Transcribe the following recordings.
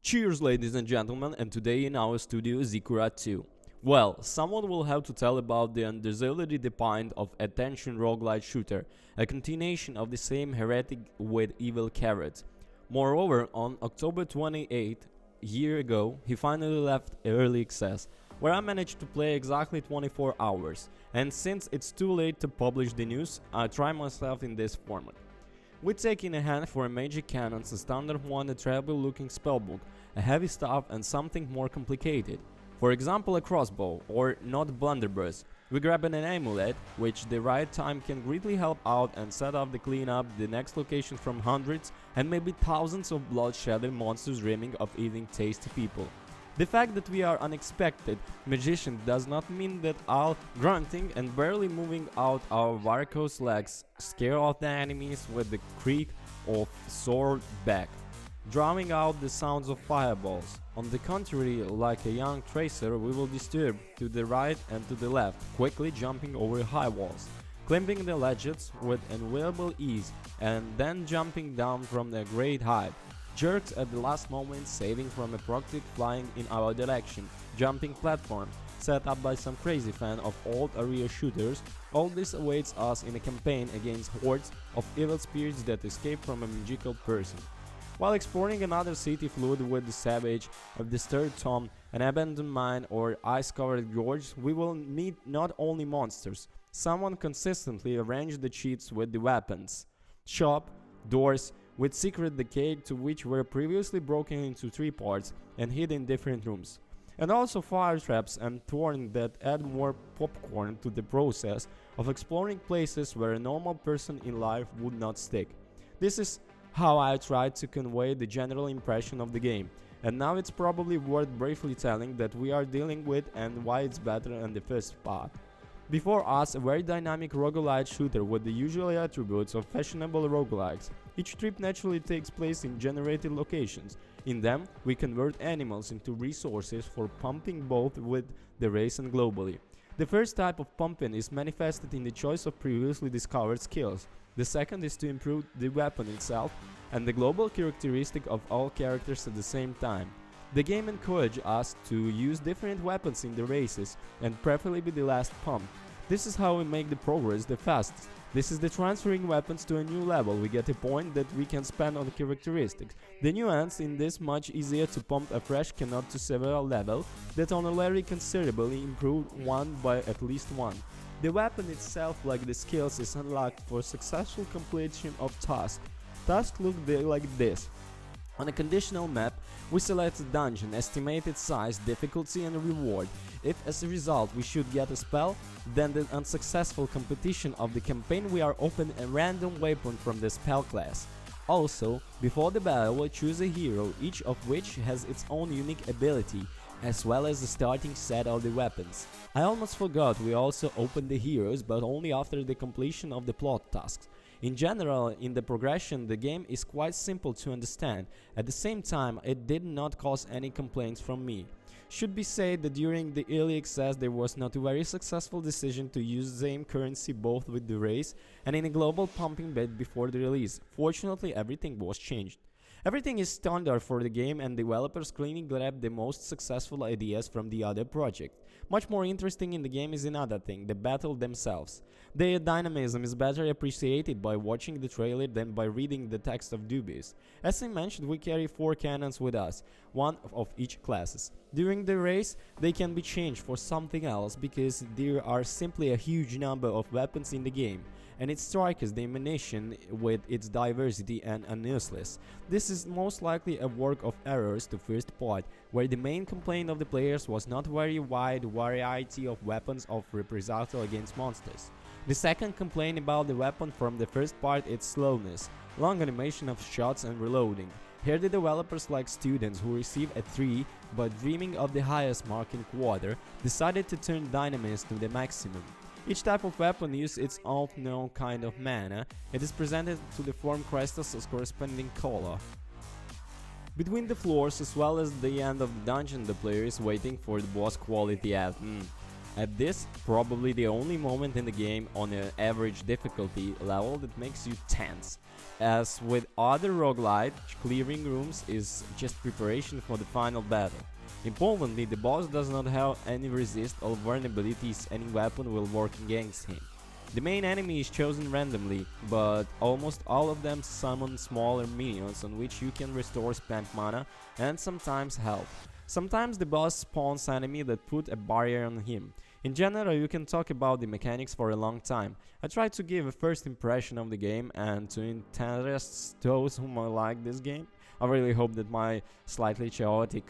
Cheers, ladies and gentlemen, and today in our studio Ziggurat 2. Well, someone will have to tell about the undeservedly defined of attention roguelite shooter, a continuation of the same heretic with evil carrot. Moreover, on October 28th, year ago, he finally left early access, where I managed to play exactly 24 hours, and since it's too late to publish the news, I try myself in this format. We take in a hand for a magic cannons, a standard one, a terrible looking spellbook, a heavy staff and something more complicated. For example, a crossbow, or not blunderbuss. We grab an amulet, which the right time can greatly help out and set up the cleanup the next location from hundreds and maybe thousands of blood-shedding monsters dreaming of eating tasty people. The fact that we are unexpected magician does not mean that all grunting and barely moving out our varicose legs scare off the enemies with the creak of sword back, drowning out the sounds of fireballs. On the contrary, like a young tracer, we will disturb to the right and to the left, quickly jumping over high walls, climbing the ledges with enviable ease, and then jumping down from a great height. Jerks at the last moment, saving from a projectile flying in our direction, jumping platform, set up by some crazy fan of old area shooters. All this awaits us in a campaign against hordes of evil spirits that escape from a magical person. While exploring another city filled with the savage, a disturbed tomb, an abandoned mine or ice-covered gorge, we will meet not only monsters. Someone consistently arranged the cheats with the weapons, shop, doors, with secret decay to which were previously broken into three parts and hid in different rooms, and also fire traps and thorns that add more popcorn to the process of exploring places where a normal person in life would not stick. This is how I tried to convey the general impression of the game, and now it's probably worth briefly telling that we are dealing with and why it's better than the first part. Before us, a very dynamic roguelite shooter with the usual attributes of fashionable roguelikes. Each trip naturally takes place in generated locations. In them, we convert animals into resources for pumping both with the race and globally. The first type of pumping is manifested in the choice of previously discovered skills. The second is to improve the weapon itself and the global characteristic of all characters at the same time. The game encourages us to use different weapons in the races and preferably the last pump. This is how we make the progress the fastest. This is the transferring weapons to a new level. We get a point that we can spend on the characteristics. The nuance in this much easier to pump a fresh cannot to several level that on a very considerably improved one by at least one. The weapon itself, like the skills, is unlocked for successful completion of tasks. Tasks look like this. On a conditional map, we select a dungeon, estimated size, difficulty and reward. If as a result we should get a spell, then the unsuccessful completion of the campaign we are open a random weapon from the spell class. Also, before the battle we choose a hero, each of which has its own unique ability, as well as the starting set of the weapons. I almost forgot we also open the heroes, but only after the completion of the plot tasks. In general, in the progression, the game is quite simple to understand. At the same time, it did not cause any complaints from me. Should be said that during the early access there was not a very successful decision to use the same currency both with the race and in a global pumping bed before the release. Fortunately, everything was changed. Everything is standard for the game and developers cleanly grabbed the most successful ideas from the other project. Much more interesting in the game is another thing, the battle themselves. Their dynamism is better appreciated by watching the trailer than by reading the text of Dubious. As I mentioned, we carry 4 cannons with us, one of each classes. During the race, they can be changed for something else because there are simply a huge number of weapons in the game, and it strikes the ammunition with its diversity and useless. This is most likely a work of errors to first part, where the main complaint of the players was not very wide variety of weapons of reprisal against monsters. The second complaint about the weapon from the first part is slowness, long animation of shots and reloading. Here the developers, like students who receive a 3 but dreaming of the highest mark in quarter, decided to turn dynamism to the maximum. Each type of weapon uses its own known kind of mana. It is presented to the form crystals as corresponding color. Between the floors as well as the end of the dungeon, the player is waiting for the boss quality item. At this, probably the only moment in the game on an average difficulty level that makes you tense. As with other roguelite, clearing rooms is just preparation for the final battle. Importantly, the boss does not have any resist or vulnerabilities, any weapon will work against him. The main enemy is chosen randomly, but almost all of them summon smaller minions on which you can restore spent mana and sometimes health. Sometimes the boss spawns enemy that put a barrier on him. In general, you can talk about the mechanics for a long time. I try to give a first impression of the game and to interest those who might like this game. I really hope that my slightly chaotic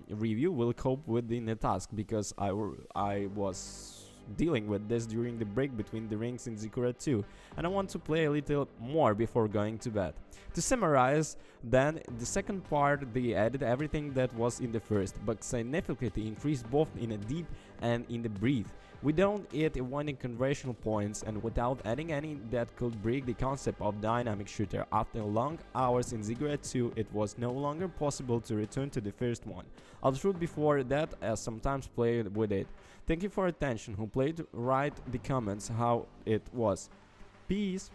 review will cope with the task, because I was dealing with this during the break between the rings in Ziggurat 2, and I want to play a little more before going to bed. To summarize, then, the second part they added everything that was in the first, but significantly increased both in a deep and in the breadth. We don't hit winning conversion points, and without adding any that could break the concept of dynamic shooter. After long hours in Ziggurat 2, it was no longer possible to return to the first one. I'll shoot before that, as sometimes played with it. Thank you for attention. Who played, write the comments how it was. Peace.